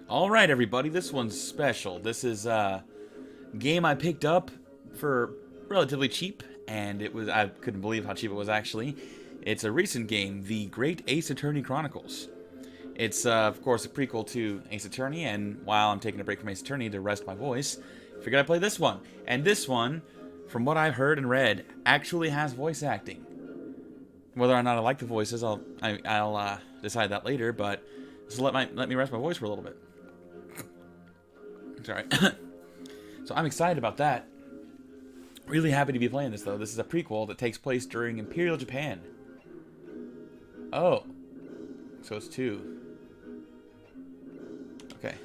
Alright everybody, this one's special. This is a game I picked up for relatively cheap, and I couldn't believe how cheap it was actually. It's a recent game, The Great Ace Attorney Chronicles. It's of course a prequel to Ace Attorney, and while I'm taking a break from Ace Attorney to rest my voice, I figured I'd play this one. And this one, from what I've heard and read, actually has voice acting. Whether or not I like the voices, I'll decide that later, but just let me rest my voice for a little bit. Sorry. So I'm excited about that. Really happy to be playing this, though. This is a prequel that takes place during Imperial Japan. Oh. So it's two. Okay.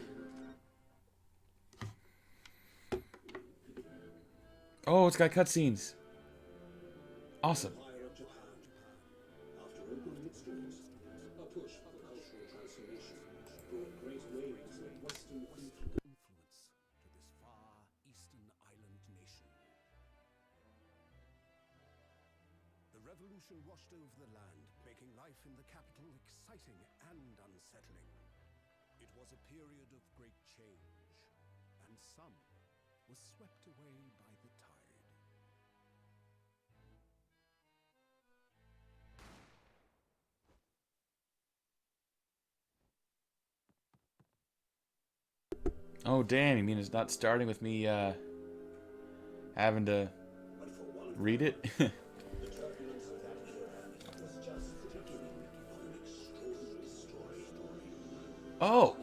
Oh, it's got cutscenes. Awesome. Revolution washed over the land, making life in the capital exciting and unsettling. It was a period of great change, and some was swept away by the tide. Oh, damn. You mean it's not starting with me, having to read it? Oh!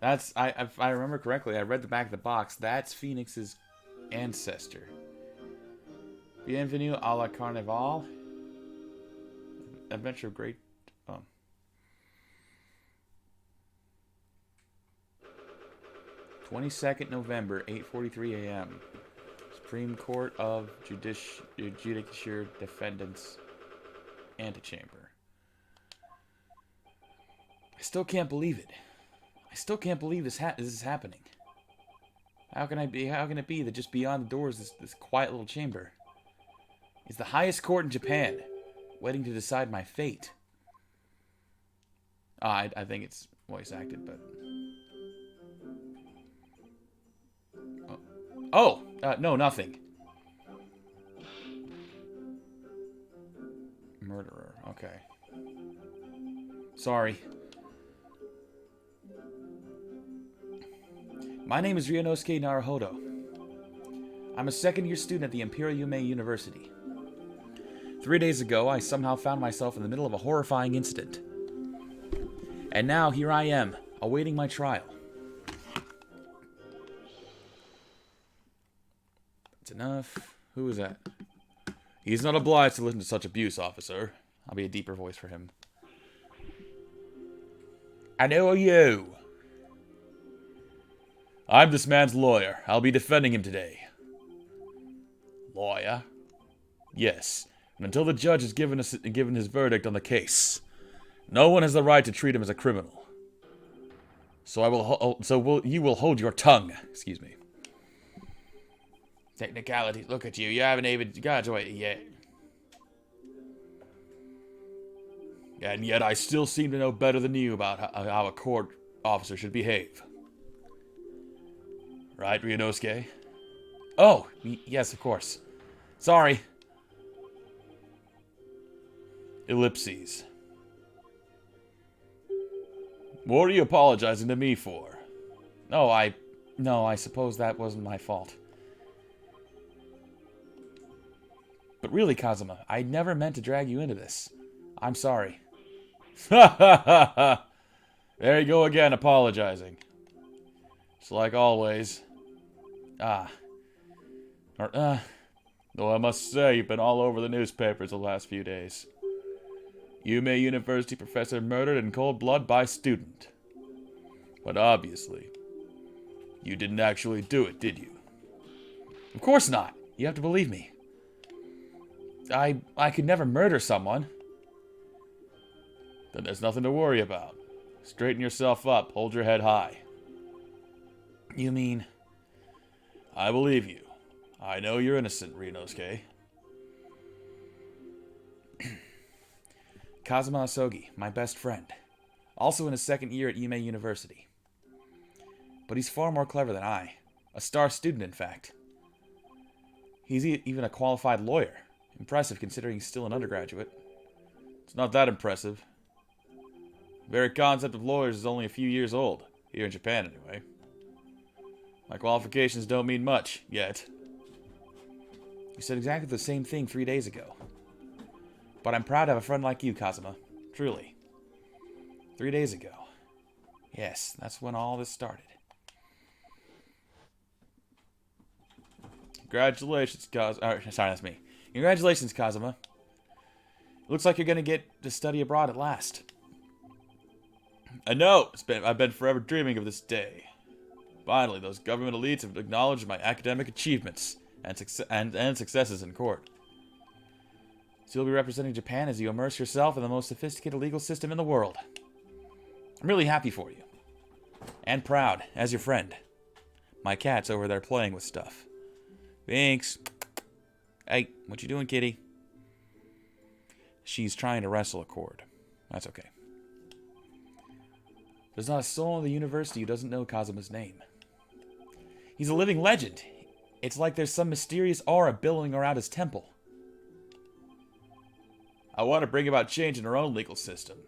That's, if I remember correctly, I read the back of the box. That's Phoenix's ancestor. Bienvenue à la Carnival. Adventure of Great... Oh. '22nd November, 8:43 a.m. Supreme Court of Judicature Defendants Antechamber. I still can't believe it. I still can't believe this is happening. How can it be that just beyond the doors this quiet little chamber is the highest court in Japan, waiting to decide my fate? I think it's voice acted, but no, nothing. Murderer. Okay. Sorry. My name is Ryunosuke Naruhodo. I'm a second-year student at the Imperial Yume University. 3 days ago, I somehow found myself in the middle of a horrifying incident. And now, here I am, awaiting my trial. That's enough. Who is that? He's not obliged to listen to such abuse, officer. I'll be a deeper voice for him. And who are you? I'm this man's lawyer. I'll be defending him today. Lawyer? Yes. And until the judge has given his verdict on the case, no one has the right to treat him as a criminal. So you will hold your tongue. Excuse me. Technicalities. Look at you. You haven't even graduated yet. And yet I still seem to know better than you about how a court officer should behave. Right, Ryunosuke? Oh, yes, of course. Sorry. Ellipses. What are you apologizing to me for? No, I suppose that wasn't my fault. But really, Kazuma, I never meant to drag you into this. I'm sorry. Ha ha ha ha! There you go again, apologizing. It's like always. Though I must say, you've been all over the newspapers the last few days. Yume University professor murdered in cold blood by student. But obviously, you didn't actually do it, did you? Of course not. You have to believe me. I could never murder someone. Then there's nothing to worry about. Straighten yourself up. Hold your head high. You mean... I believe you. I know you're innocent, Ryunosuke. Kazuma Asogi, my best friend. also in his second year at Yume University. But he's far more clever than I. A star student, in fact. He's even a qualified lawyer. Impressive considering he's still an undergraduate. It's not that impressive. The very concept of lawyers is only a few years old. Here in Japan, anyway. My qualifications don't mean much, yet. You said exactly the same thing 3 days ago. But I'm proud to have a friend like you, Kazuma. Truly. 3 days ago. Yes, that's when all this started. Congratulations, Kazuma. Sorry, that's me. Congratulations, Kazuma. Looks like you're going to get to study abroad at last. I know. I've been forever dreaming of this day. Finally, those government elites have acknowledged my academic achievements and successes in court. So you'll be representing Japan as you immerse yourself in the most sophisticated legal system in the world. I'm really happy for you. And proud, as your friend. My cat's over there playing with stuff. Thanks. Hey, what you doing, kitty? She's trying to wrestle a cord. That's okay. There's not a soul in the university who doesn't know Kazuma's name. He's a living legend. It's like there's some mysterious aura billowing around his temple. I want to bring about change in our own legal system.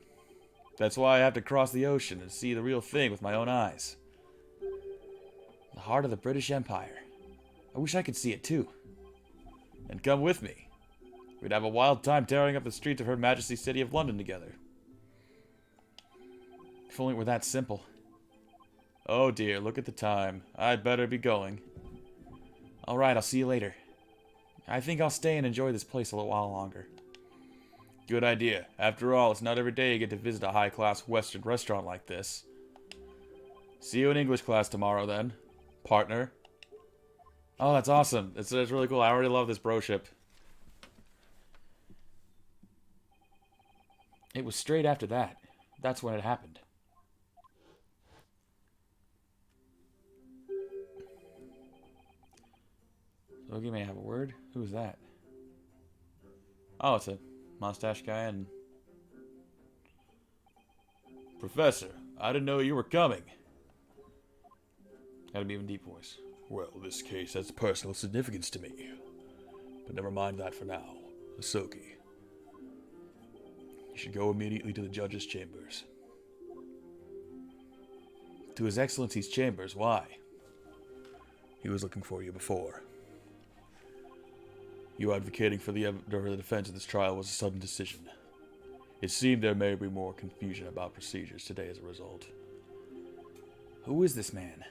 That's why I have to cross the ocean and see the real thing with my own eyes. The heart of the British Empire. I wish I could see it too. And come with me. We'd have a wild time tearing up the streets of Her Majesty's City of London together. If only it were that simple. Oh dear, look at the time. I'd better be going. Alright, I'll see you later. I think I'll stay and enjoy this place a little while longer. Good idea. After all, it's not every day you get to visit a high-class Western restaurant like this. See you in English class tomorrow, then. Partner. Oh, that's awesome. It's really cool. I already love this broship. It was straight after that. That's when it happened. So you may have a word. Who's that? Oh, it's a mustache guy and... Professor, I didn't know you were coming. Gotta be in deep voice. Well, this case has personal significance to me. But never mind that for now. Asogi. You should go immediately to the judge's chambers. To His Excellency's chambers, why? He was looking for you before. You advocating for the defense of this trial was a sudden decision. It seemed there may be more confusion about procedures today as a result. Who is this man?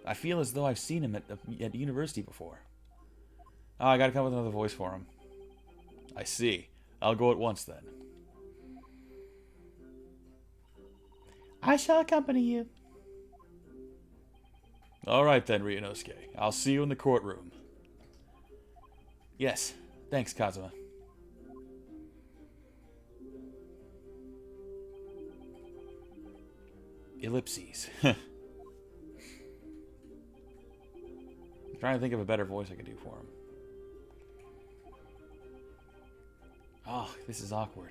I feel as though I've seen him at university before. Oh, I gotta come up with another voice for him. I see. I'll go at once then. I shall accompany you. Alright then, Ryunosuke. I'll see you in the courtroom. Yes. Thanks, Kazuma. Ellipses. I'm trying to think of a better voice I could do for him. Oh, this is awkward.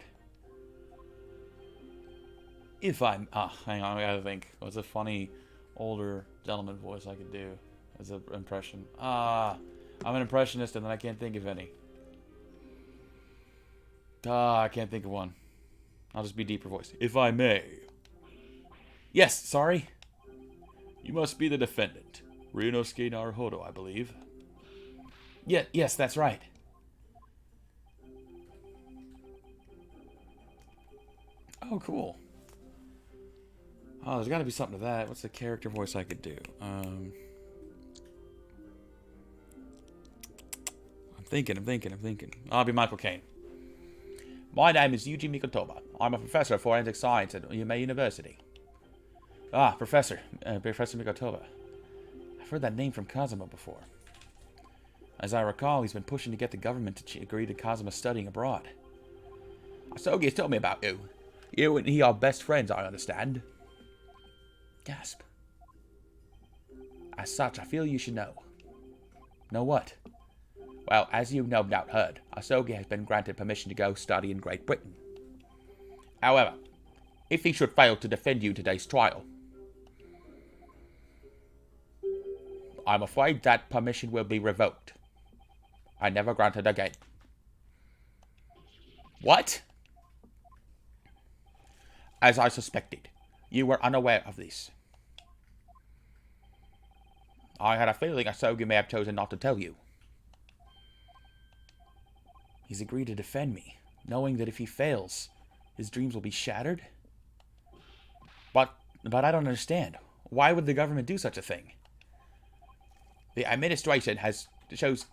If I'm... hang on, I gotta think. What's a funny, older gentleman voice I could do as an impression? I'm an impressionist and then I can't think of any. I can't think of one. I'll just be deeper voice. If I may. Yes, sorry. You must be the defendant. Ryunosuke Naruhodo, I believe. Yes, that's right. Oh, cool. Oh, there's got to be something to that. What's the character voice I could do? I'm thinking. I'll be Michael Caine. My name is Yuji Mikotoba. I'm a professor of forensic science at Yume University. Professor Mikotoba. I've heard that name from Kazuma before. As I recall, he's been pushing to get the government to agree to Kazuma studying abroad. Asogi has told me about you. You and he are best friends, I understand. Gasp. As such, I feel you should know. Know what? Well, as you no doubt heard, Asogi has been granted permission to go study in Great Britain. However, if he should fail to defend you in today's trial, I'm afraid that permission will be revoked. I never granted again. What? As I suspected, you were unaware of this. I had a feeling Asogi may have chosen not to tell you. He's agreed to defend me, knowing that if he fails, his dreams will be shattered? But I don't understand. Why would the government do such a thing? The administration has to choose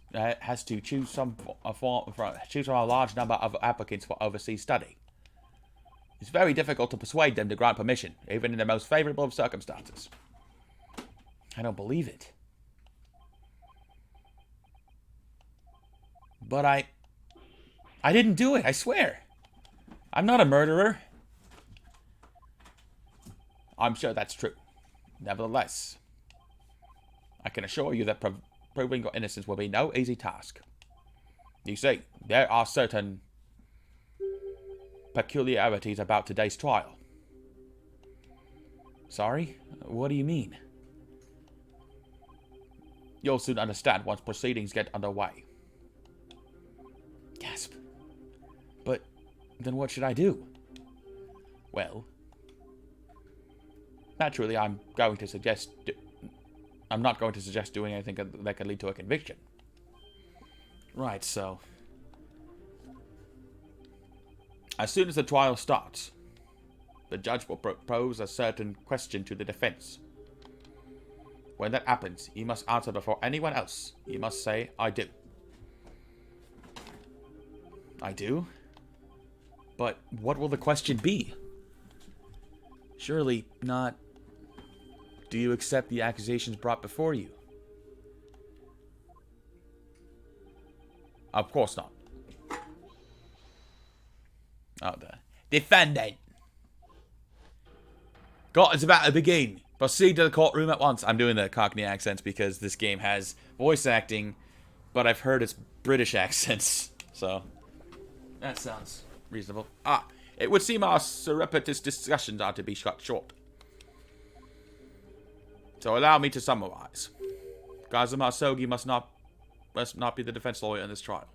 from a large number of applicants for overseas study. It's very difficult to persuade them to grant permission, even in the most favorable of circumstances. I don't believe it. But I didn't do it, I swear. I'm not a murderer. I'm sure that's true. Nevertheless, I can assure you that proving your innocence will be no easy task. You see, there are certain peculiarities about today's trial. Sorry? What do you mean? You'll soon understand once proceedings get underway. Gasp. But then what should I do? Well, naturally I'm not going to suggest doing anything that could lead to a conviction. Right, so as soon as the trial starts, the judge will propose a certain question to the defense. When that happens, you must answer before anyone else. You must say, I do. I do? But what will the question be? Surely not, do you accept the accusations brought before you? Of course not. Oh, the defendant. Court is about to begin. Proceed to the courtroom at once. I'm doing the Cockney accents because this game has voice acting, but I've heard it's British accents, so that sounds reasonable. It would seem our surreptitious discussions are to be cut short. So allow me to summarize. Kazuma Asogi must not be the defense lawyer in this trial.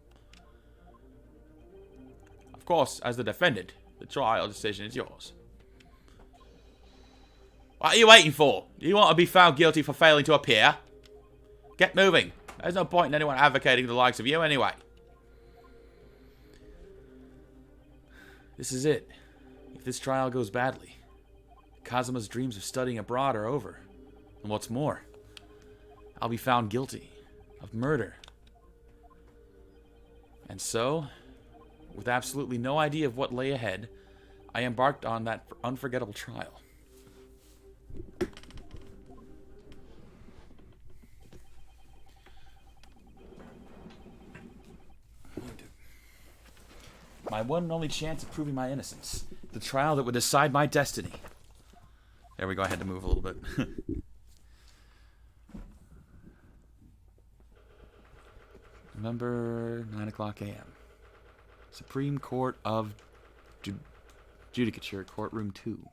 Of course, as the defendant, the trial decision is yours. What are you waiting for? Do you want to be found guilty for failing to appear? Get moving. There's no point in anyone advocating the likes of you anyway. This is it. If this trial goes badly, Kazuma's dreams of studying abroad are over. And what's more, I'll be found guilty of murder. And so, with absolutely no idea of what lay ahead, I embarked on that unforgettable trial. My one and only chance of proving my innocence. The trial that would decide my destiny. There we go, I had to move a little bit. November 9 o'clock a.m. Supreme Court of Judicature, Courtroom 2.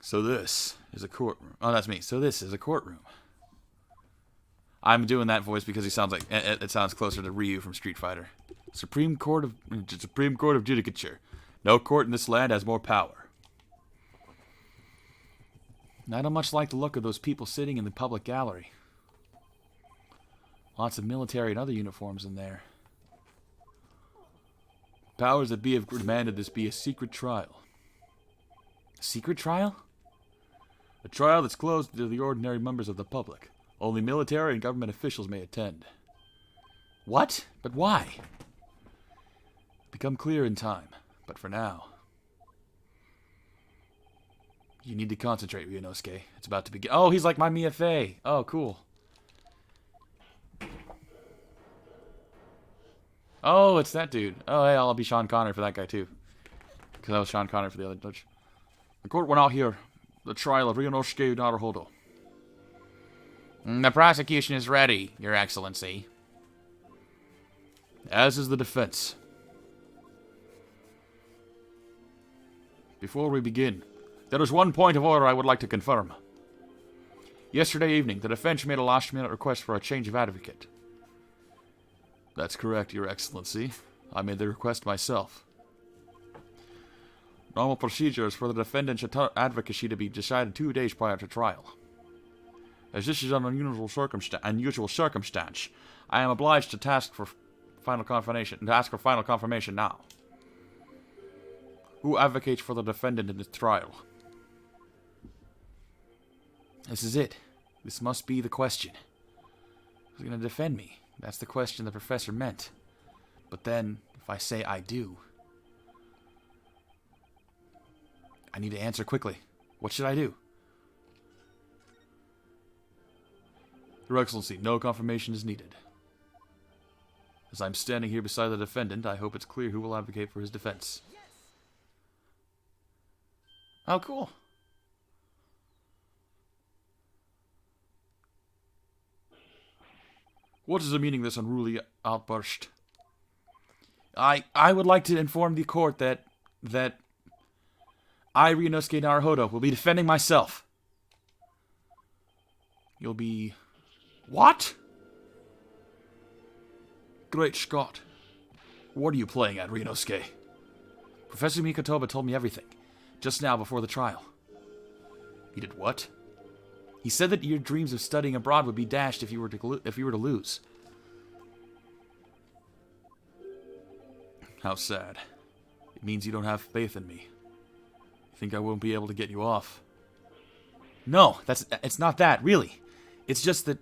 So this is a courtroom. Oh, that's me. So this is a courtroom. I'm doing that voice because he sounds like it sounds closer to Ryu from Street Fighter. Supreme Court of Judicature. No court in this land has more power. And I don't much like the look of those people sitting in the public gallery. Lots of military and other uniforms in there. Powers that be have demanded this be a secret trial. A secret trial? A trial that's closed to the ordinary members of the public. Only military and government officials may attend. What? But why? Become clear in time. But for now, you need to concentrate, Ryunosuke. It's about to begin. Oh, he's like my Mia Fey. Oh, cool. Oh, it's that dude. Oh, hey, I'll be Sean Connery for that guy, too. Because I was Sean Connery for the other judge. The court will now hear the trial of Ryunosuke Naruhodo. The prosecution is ready, Your Excellency. As is the defense. Before we begin, there is one point of order I would like to confirm. Yesterday evening, the defense made a last-minute request for a change of advocate. That's correct, Your Excellency. I made the request myself. Normal procedure is for the defendant's advocacy to be decided 2 days prior to trial. As this is an unusual circumstance, I am obliged to ask for final confirmation now. Who advocates for the defendant in this trial? This is it. This must be the question. Who's going to defend me? That's the question the professor meant. But then, if I say I do, I need to answer quickly. What should I do? Your Excellency, no confirmation is needed. As I'm standing here beside the defendant, I hope it's clear who will advocate for his defense. Yes. Oh, cool. What is the meaning of this unruly outburst? I would like to inform the court that I, Ryunosuke Naruhodo, will be defending myself. You'll be... What? Great Scott. What are you playing at, Ryunosuke? Professor Mikotoba told me everything, just now before the trial. He did what? He said that your dreams of studying abroad would be dashed if you were to lose. How sad. It means you don't have faith in me. You think I won't be able to get you off? No, it's not that, really. It's just that...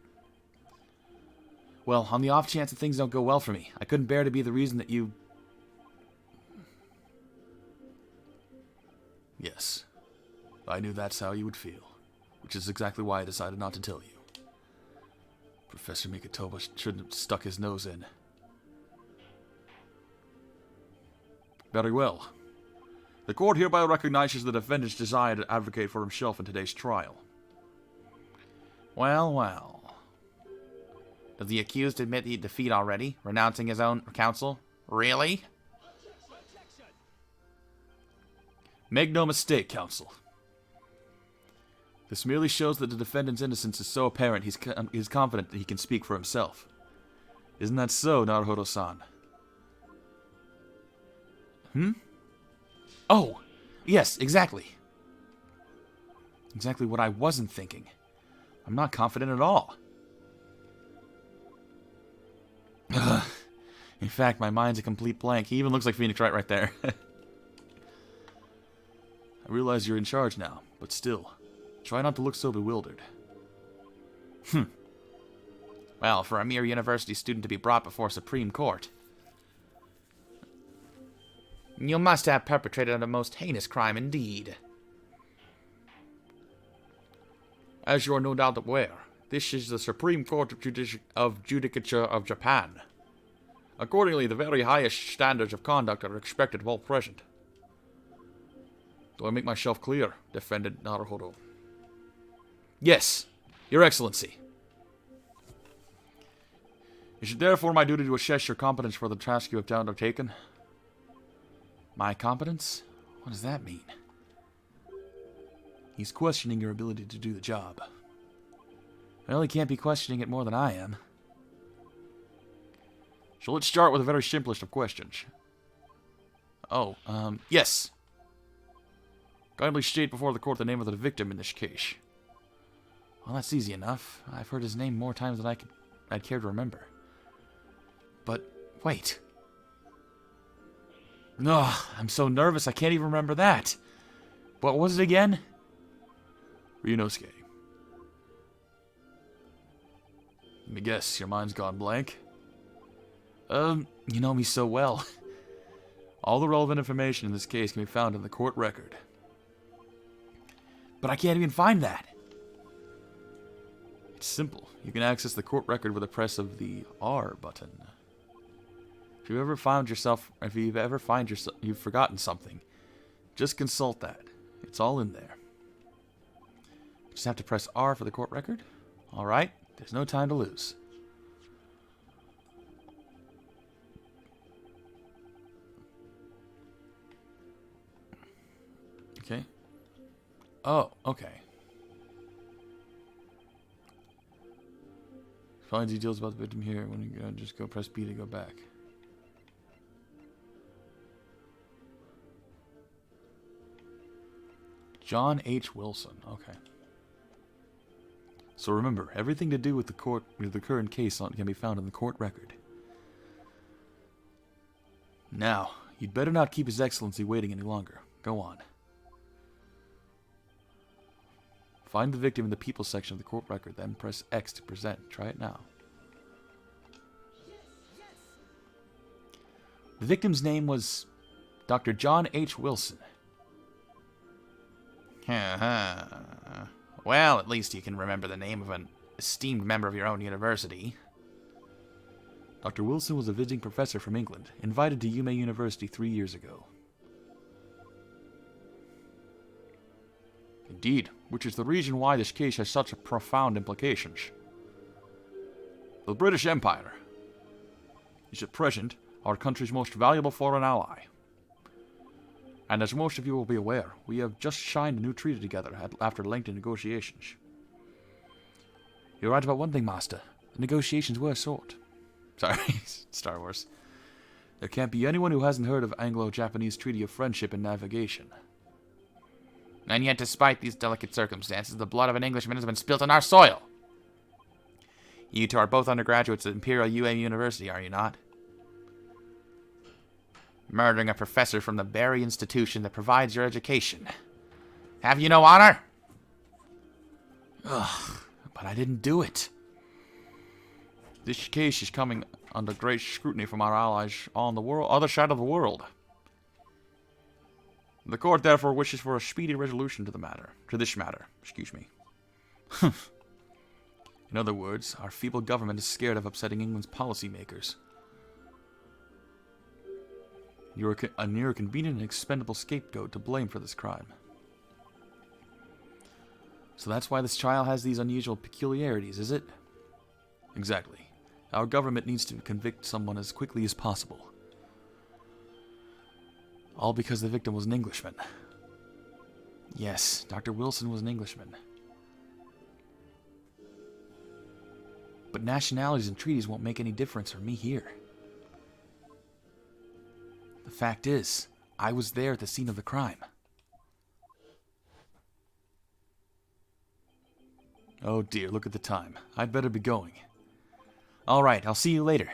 Well, on the off chance that things don't go well for me, I couldn't bear to be the reason that you... Yes. I knew that's how you would feel. Which is exactly why I decided not to tell you. Professor Mikotoba shouldn't have stuck his nose in. Very well. The court hereby recognizes the defendant's desire to advocate for himself in today's trial. Well, well. Does the accused admit the defeat already, renouncing his own counsel? Really? Make no mistake, counsel. This merely shows that the defendant's innocence is so apparent he's confident that he can speak for himself. Isn't that so, Naruhodo-san? Oh, yes, exactly. Exactly what I wasn't thinking. I'm not confident at all. In fact, my mind's a complete blank. He even looks like Phoenix Wright right there. I realize you're in charge now, but still, try not to look so bewildered. Well, for a mere university student to be brought before Supreme Court, you must have perpetrated a most heinous crime indeed. As you are no doubt aware, this is the Supreme Court of Judicature of Japan. Accordingly, the very highest standards of conduct are expected while present. Do I make myself clear, defendant Naruhodo? Yes, Your Excellency. Is it therefore my duty to assess your competence for the task you have undertaken? My competence? What does that mean? He's questioning your ability to do the job. Well, he can't be questioning it more than I am. So let's start with the very simplest of questions. Oh, yes. Kindly state before the court the name of the victim in this case. Well, that's easy enough. I've heard his name more times than I'd care to remember. But, wait. No, I'm so nervous I can't even remember that. What was it again? Ryunosuke. Let me guess, your mind's gone blank? You know me so well. All the relevant information in this case can be found in the court record. But I can't even find that. It's simple. You can access the court record with a press of the R button. If you've ever found you've forgotten something, just consult that. It's all in there. Just have to press R for the court record. All right, there's no time to lose. Okay. Oh, okay. Find details about the victim here. When you just go press B to go back. John H. Wilson. Okay. So remember, everything to do with the current case can be found in the court record. Now, you'd better not keep His Excellency waiting any longer. Go on. Find the victim in the people section of the court record, then press X to present. Try it now. The victim's name was Dr. John H. Wilson. Well, at least you can remember the name of an esteemed member of your own university. Dr. Wilson was a visiting professor from England, invited to Yume University 3 years ago. Indeed, which is the reason why this case has such profound implications. The British Empire is at present our country's most valuable foreign ally. And as most of you will be aware, we have just signed a new treaty together after lengthy negotiations. You're right about one thing, Master. The negotiations were short. Sorry, Star Wars. There can't be anyone who hasn't heard of Anglo-Japanese Treaty of Friendship and Navigation. And yet, despite these delicate circumstances, the blood of an Englishman has been spilt on our soil. You two are both undergraduates at Imperial UA University, are you not? Murdering a professor from the very institution that provides your education. Have you no honor? Ugh, but I didn't do it. This case is coming under great scrutiny from our allies on the other side of the world. The court therefore wishes for a speedy resolution to this matter. Excuse me. In other words, our feeble government is scared of upsetting England's policymakers. You're a near convenient and expendable scapegoat to blame for this crime. So that's why this trial has these unusual peculiarities, is it? Exactly. Our government needs to convict someone as quickly as possible. All because the victim was an Englishman. Yes, Dr. Wilson was an Englishman. But nationalities and treaties won't make any difference for me here. The fact is, I was there at the scene of the crime. Oh dear, look at the time. I'd better be going. Alright, I'll see you later.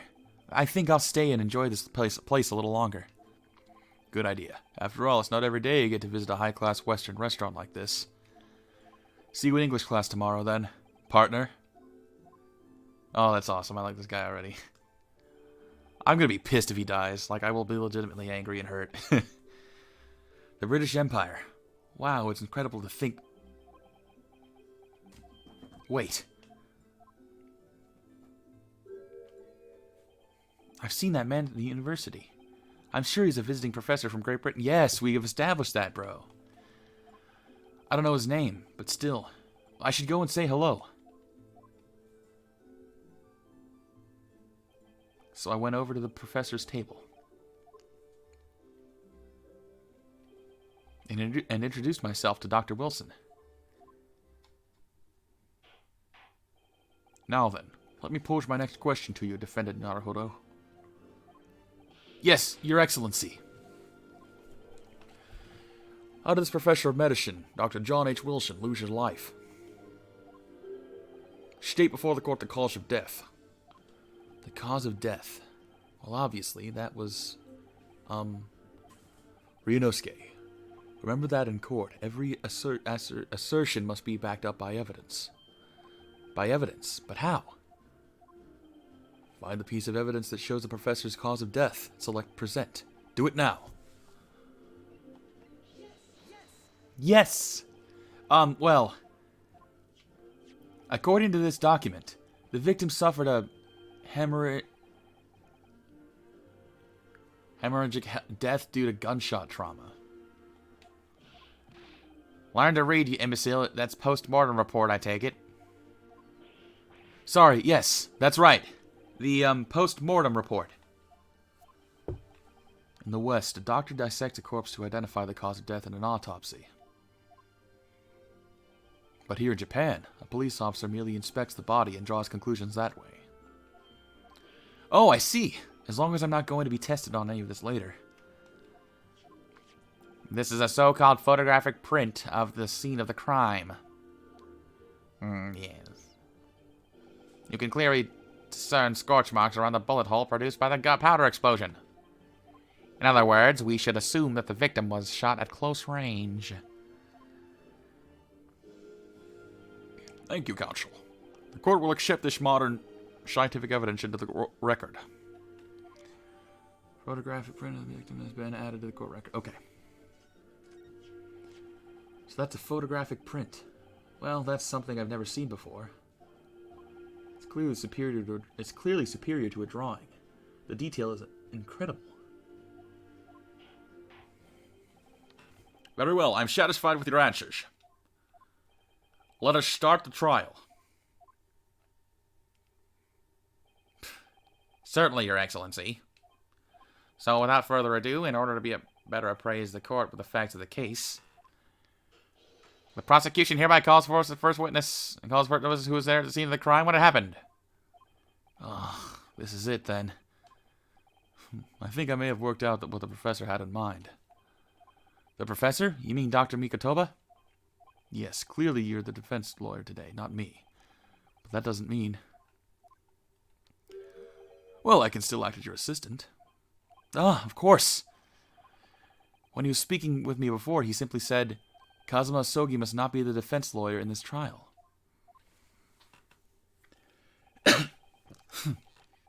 I think I'll stay and enjoy this place a little longer. Good idea. After all, it's not every day you get to visit a high-class Western restaurant like this. See you in English class tomorrow, then. Partner? Oh, that's awesome. I like this guy already. I'm gonna be pissed if he dies. Like, I will be legitimately angry and hurt. The British Empire. Wow, it's incredible to think... Wait. I've seen that man at the university. I'm sure he's a visiting professor from Great Britain. Yes, we have established that, bro. I don't know his name, but still. I should go and say hello. So I went over to the professor's table. And introduced myself to Dr. Wilson. Now then, let me pose my next question to you, Defendant Naruhodo. Yes, Your Excellency. How did this professor of medicine, Dr. John H. Wilson, lose his life? State before the court the cause of death. The cause of death. Well, obviously, that was, Ryunosuke. Remember that in court, every assertion must be backed up by evidence. By evidence, but how? Find the piece of evidence that shows the professor's cause of death. Select present. Do it now. Yes! Well, according to this document, the victim suffered a hemorrhagic death due to gunshot trauma. Learn to read, you imbecile. That's post-mortem report, I take it. Sorry, yes, that's right. The, post-mortem report. In the West, a doctor dissects a corpse to identify the cause of death in an autopsy. But here in Japan, a police officer merely inspects the body and draws conclusions that way. Oh, I see. As long as I'm not going to be tested on any of this later. This is a so-called photographic print of the scene of the crime. Yes. You can clearly discern scorch marks around the bullet hole produced by the gunpowder explosion. In other words, we should assume that the victim was shot at close range. Thank you, Counsel. The court will accept this modern scientific evidence into the record. Photographic print of the victim has been added to the court record. Okay. So that's a photographic print. Well, that's something I've never seen before. It's clearly superior to a drawing. The detail is incredible. Very well, I'm satisfied with your answers. Let us start the trial. Certainly, Your Excellency. So, without further ado, in order to better appraise the court with the facts of the case, the prosecution hereby calls for the first witness and calls for witnesses who was there at the scene of the crime when it happened. Oh, this is it then. I think I may have worked out what the professor had in mind. The professor? You mean Dr. Mikotoba? Yes, clearly you're the defense lawyer today, not me. But that doesn't mean... Well, I can still act as your assistant. Ah, of course. When he was speaking with me before, he simply said, Kazuma Sogi must not be the defense lawyer in this trial.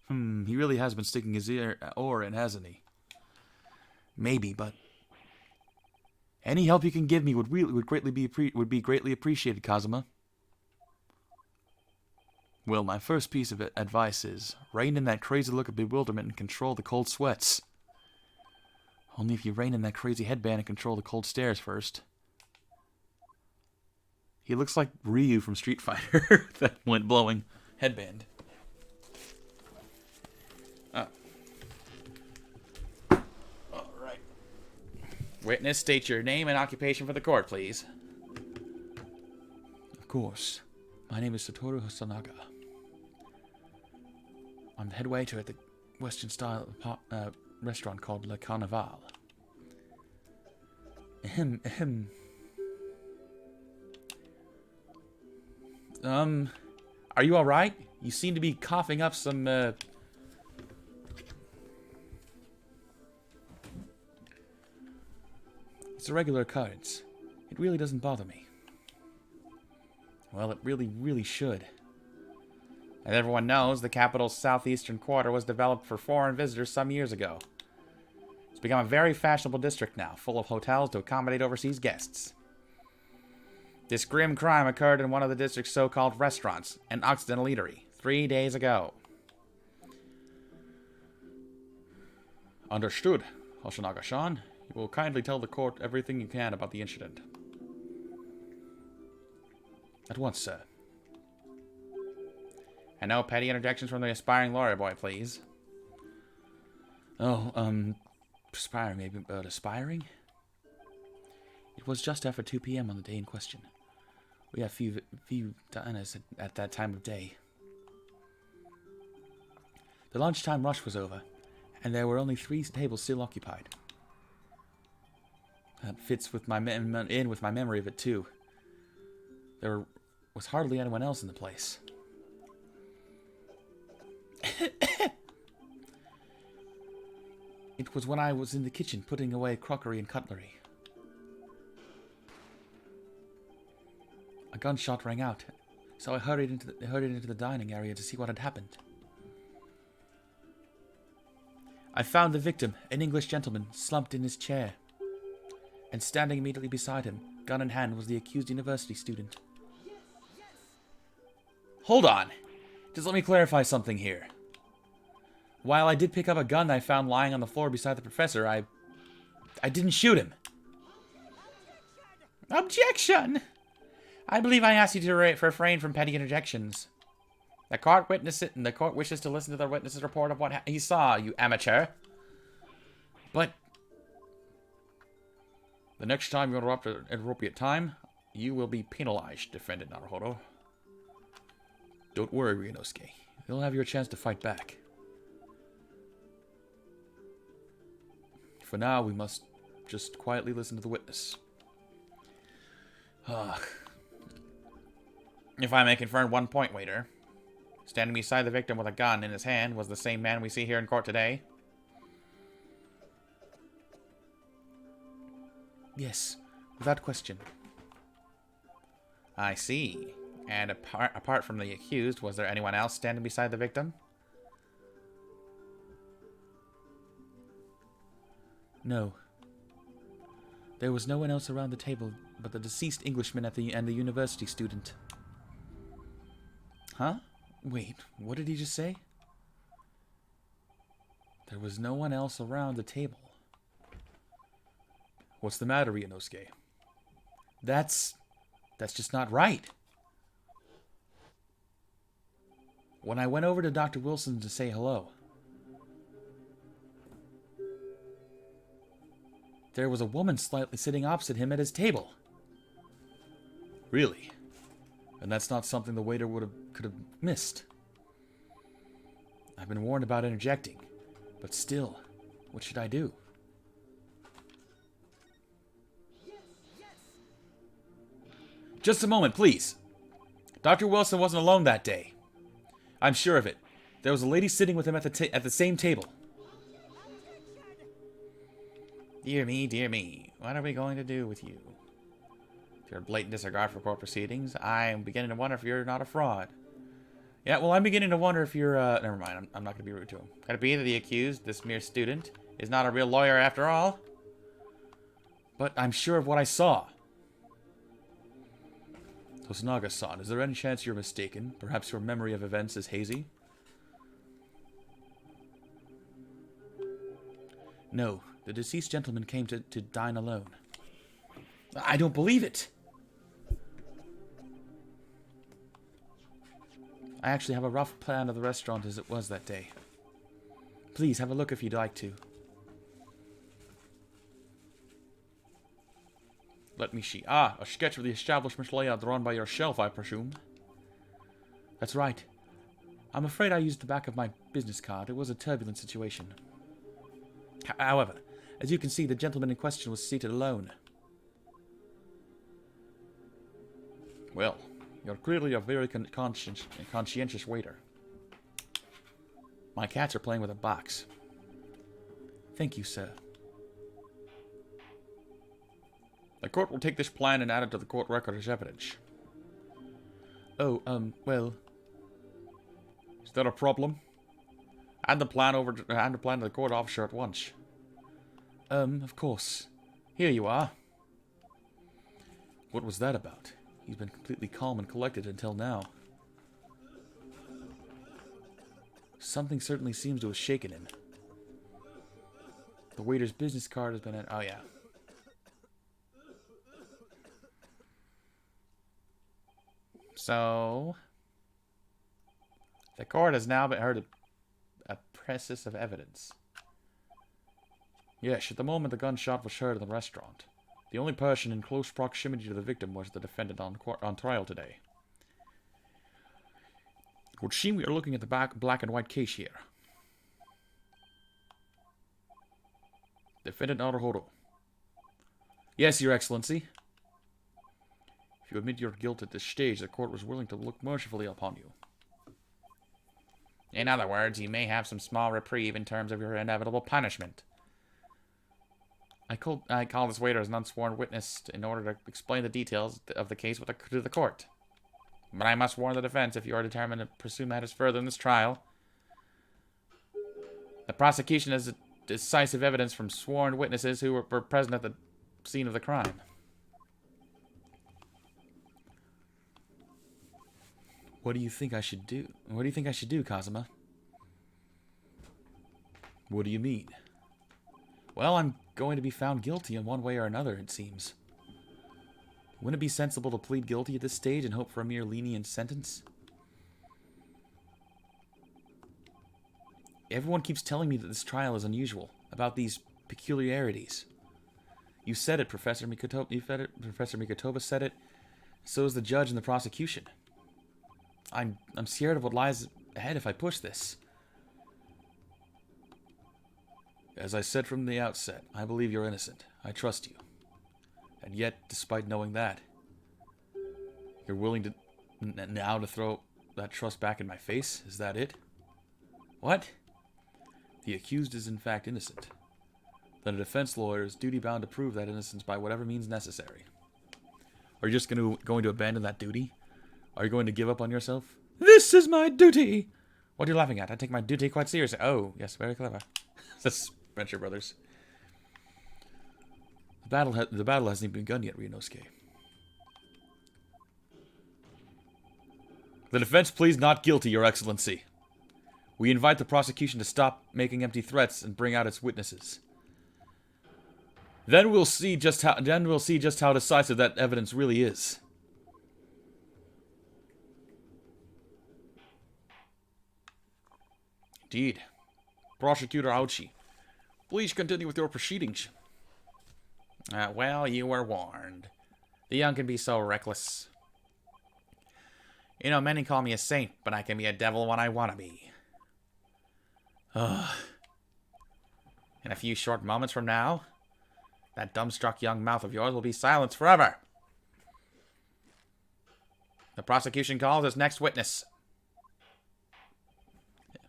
He really has been sticking his oar in, hasn't he? Maybe, but any help you can give me would be greatly appreciated, Kazuma. Well, my first piece of advice is rein in that crazy look of bewilderment and control the cold sweats. Only if you rein in that crazy headband and control the cold stares first. He looks like Ryu from Street Fighter. That wind-blowing headband. Alright. Witness, state your name and occupation for the court, please. Of course. My name is Satoru Hosonaga. I'm the head waiter at the Western-style restaurant called Le Carnival. Ahem. Are you alright? You seem to be coughing up some, It's a regular occurrence. It really doesn't bother me. Well, it really should. As everyone knows, the capital's southeastern quarter was developed for foreign visitors some years ago. It's become a very fashionable district now, full of hotels to accommodate overseas guests. This grim crime occurred in one of the district's so-called restaurants, an Occidental eatery, 3 days ago. Understood, Hosonaga-san. You will kindly tell the court everything you can about the incident. At once, sir. And no petty interjections from the aspiring lawyer boy, please. Oh, aspiring maybe, but aspiring? It was just after 2 p.m. on the day in question. We had few diners at that time of day. The lunchtime rush was over, and there were only 3 tables still occupied. That fits with my memory of it too. There was hardly anyone else in the place. It was when I was in the kitchen putting away crockery and cutlery. A gunshot rang out, so I hurried into the dining area to see what had happened. I found the victim, an English gentleman, slumped in his chair. And standing immediately beside him, gun in hand, was the accused university student. Hold on! Just let me clarify something here. While I did pick up a gun I found lying on the floor beside the professor, I didn't shoot him. Objection! I believe I asked you to refrain from petty interjections. The court wishes to listen to the witness's report of what he saw, you amateur. But the next time you interrupt at an appropriate time, You will be penalized, defended Naruhodo. Don't worry, Ryunosuke. You'll have your chance to fight back. For now, we must just quietly listen to the witness. If I may confirm one point, waiter. Standing beside the victim with a gun in his hand was the same man we see here in court today. Yes, without question. I see. And apart from the accused, was there anyone else standing beside the victim? No. There was no one else around the table but the deceased Englishman and the university student. Huh? Wait, what did he just say? There was no one else around the table. What's the matter, Ryunosuke? That's just not right. When I went over to Dr. Wilson to say hello, there was a woman slightly sitting opposite him at his table. Really? And that's not something the waiter could have missed. I've been warned about interjecting, but still, what should I do? Just a moment, please. Dr. Wilson wasn't alone that day. I'm sure of it. There was a lady sitting with him at the same table. Dear me, what are we going to do with you? If you're a blatant disregard for court proceedings, I'm beginning to wonder if you're not a fraud. Yeah, well, I'm beginning to wonder if you're, never mind, I'm not going to be rude to him. Could it be that the accused, this mere student, is not a real lawyer after all? But I'm sure of what I saw. Tosunaga-san, is there any chance you're mistaken? Perhaps your memory of events is hazy? No, the deceased gentleman came to dine alone. I don't believe it! I actually have a rough plan of the restaurant as it was that day. Please, have a look if you'd like to. Let me see. Ah, a sketch of the establishment's layout drawn by yourself, I presume. That's right. I'm afraid I used the back of my business card. It was a turbulent situation. However, as you can see, the gentleman in question was seated alone. Well, you're clearly a very conscientious waiter. My cats are playing with a box. Thank you, sir. The court will take this plan and add it to the court record as evidence. Oh, well... Is that a problem? Hand the plan to the court officer at once. Of course. Here you are. What was that about? He's been completely calm and collected until now. Something certainly seems to have shaken him. The waiter's business card has been... Oh, yeah. So, the court has now been heard a process of evidence. Yes, at the moment the gunshot was heard in the restaurant. The only person in close proximity to the victim was the defendant on trial today. It would seem we are looking at the black and white case here. Defendant Naruhodo. Yes, Your Excellency. If you admit your guilt at this stage, the court was willing to look mercifully upon you. In other words, you may have some small reprieve in terms of your inevitable punishment. I call this waiter as an unsworn witness in order to explain the details of the case to the court. But I must warn the defense if you are determined to pursue matters further in this trial. The prosecution has decisive evidence from sworn witnesses who were present at the scene of the crime. What do you think I should do? What do you think I should do, Kazuma? What do you mean? Well, I'm going to be found guilty in one way or another, it seems. Wouldn't it be sensible to plead guilty at this stage and hope for a mere lenient sentence? Everyone keeps telling me that this trial is unusual, about these peculiarities. You said it, Professor Mikotoba said it. So is the judge and the prosecution. I'm scared of what lies ahead if I push this. As I said from the outset, I believe you're innocent. I trust you. And yet, despite knowing that, you're willing to now to throw that trust back in my face? Is that it? What? The accused is in fact innocent. Then a defense lawyer is duty-bound to prove that innocence by whatever means necessary. Are you just going to abandon that duty? Are you going to give up on yourself? This is my duty! What are you laughing at? I take my duty quite seriously. Oh, yes, very clever. That's Venture Brothers. The battle hasn't even begun yet, Ryunosuke. The defense pleads not guilty, Your Excellency. We invite the prosecution to stop making empty threats and bring out its witnesses. Then we'll see just how decisive that evidence really is. Indeed. Prosecutor Auchi, please continue with your proceedings. Well, you were warned. The young can be so reckless. You know, many call me a saint, but I can be a devil when I want to be. Ugh. In a few short moments from now, that dumbstruck young mouth of yours will be silenced forever. The prosecution calls its next witness.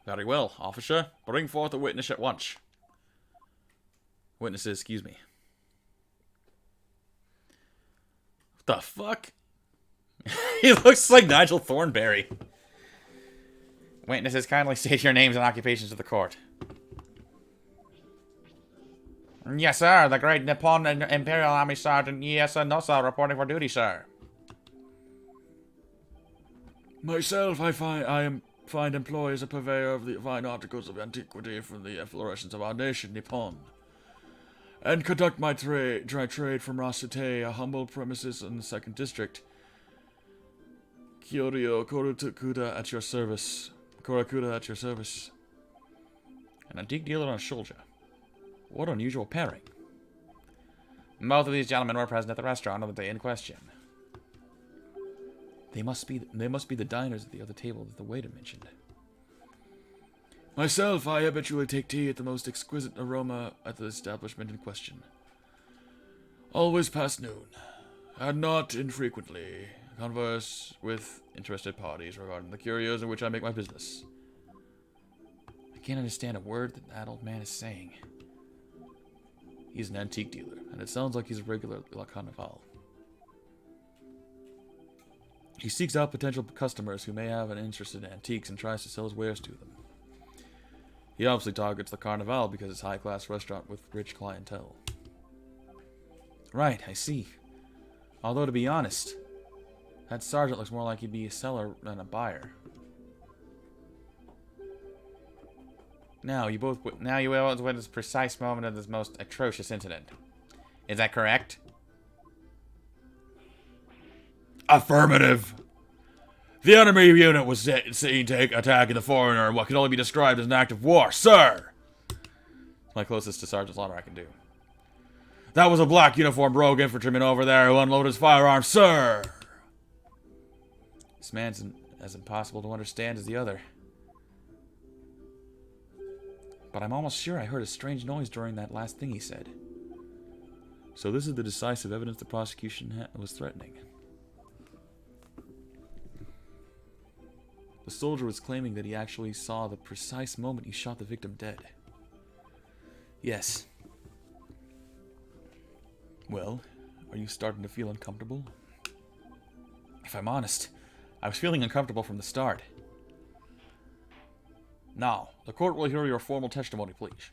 Very well, officer. Bring forth a witness at once. Witnesses, excuse me. What the fuck? He looks like Nigel Thornberry. Witnesses, kindly state your names and occupations to the court. Yes, sir. The great Nippon Imperial Army Sergeant Iesa Nosa reporting for duty, sir. Myself, I find employed as a purveyor of the fine articles of antiquity from the efflorescence of our nation, Nippon, and conduct my trade from Rasute, a humble premises in the 2nd District. Kyoryo Korakuda at your service. Korakuda at your service. An antique dealer and a soldier. What unusual pairing. Both of these gentlemen were present at the restaurant on the day in question. They must be the diners at the other table that the waiter mentioned. Myself, I habitually take tea at the most exquisite aroma at the establishment in question. Always past noon, and not infrequently converse with interested parties regarding the curios in which I make my business. I can't understand a word that that old man is saying. He's an antique dealer, and it sounds like he's a regular La Carnival. He seeks out potential customers who may have an interest in antiques and tries to sell his wares to them. He obviously targets the Carnival because it's a high-class restaurant with rich clientele. Right, I see. Although, to be honest, that sergeant looks more like he'd be a seller than a buyer. Now, you both witnessed the precise moment of this most atrocious incident. Is that correct? Affirmative. The enemy unit was seen attacking the foreigner in what can only be described as an act of war, sir. It's my closest to Sergeant's honor I can do. That was a black uniformed rogue infantryman over there who unloaded his firearm, sir. This man's as impossible to understand as the other. But I'm almost sure I heard a strange noise during that last thing he said. So this is the decisive evidence the prosecution was threatening. The soldier was claiming that he actually saw the precise moment he shot the victim dead. Yes. Well, are you starting to feel uncomfortable? If I'm honest, I was feeling uncomfortable from the start. Now, the court will hear your formal testimony, please.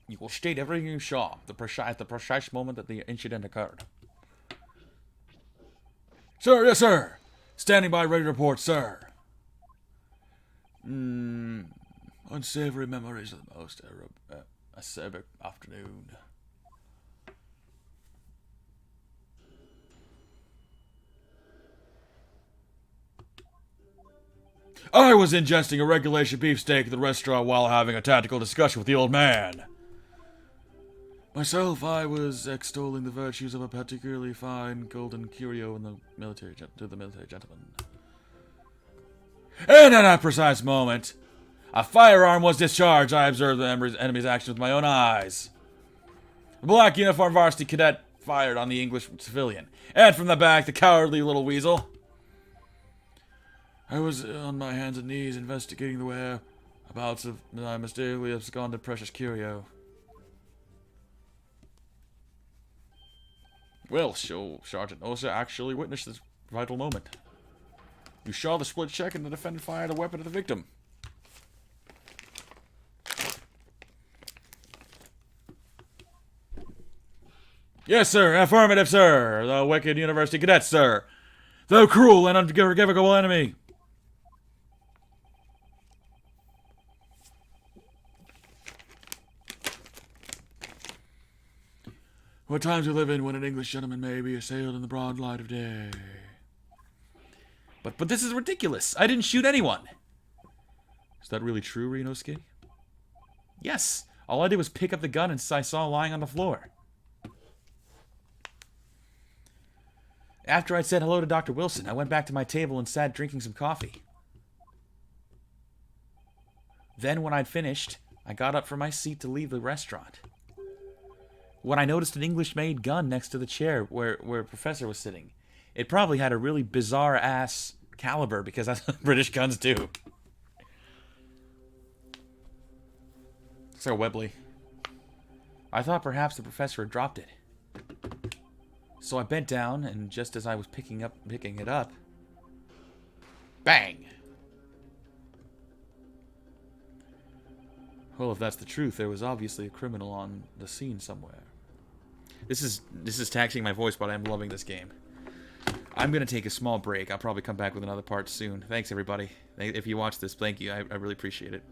You will state everything you saw at the precise moment that the incident occurred. Sir, yes, sir. Standing by, ready to report, sir. Unsavory memories of the most acerbic afternoon. I was ingesting a regulation beefsteak at the restaurant while having a tactical discussion with the old man. Myself, I was extolling the virtues of a particularly fine golden curio in the military to the military gentleman. And at that precise moment, a firearm was discharged. I observed the enemy's actions with my own eyes. The black uniformed varsity cadet fired on the English civilian, and from the back, the cowardly little weasel. I was on my hands and knees investigating the whereabouts of my mysteriously absconded precious curio. Well, Sergeant Osa actually witnessed this vital moment. You saw the split check and the defendant fired a weapon at the victim. Yes, sir. Affirmative, sir. The wicked university cadets, sir. The cruel and unforgivable enemy. What times we live in when an English gentleman may be assailed in the broad light of day. But this is ridiculous. I didn't shoot anyone. Is that really true, Renosuke? Yes. All I did was pick up the gun and I saw lying on the floor. After I'd said hello to Dr. Wilson, I went back to my table and sat drinking some coffee. Then, when I'd finished, I got up from my seat to leave the restaurant. When I noticed an English-made gun next to the chair where a professor was sitting. It probably had a really bizarre-ass caliber, because that's what British guns do. Sir Webley. I thought perhaps the professor had dropped it. So I bent down, and just as I was picking it up, bang! Well, if that's the truth, there was obviously a criminal on the scene somewhere. This is taxing my voice, but I'm loving this game. I'm going to take a small break. I'll probably come back with another part soon. Thanks, everybody. If you watch this, thank you. I really appreciate it.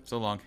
So long.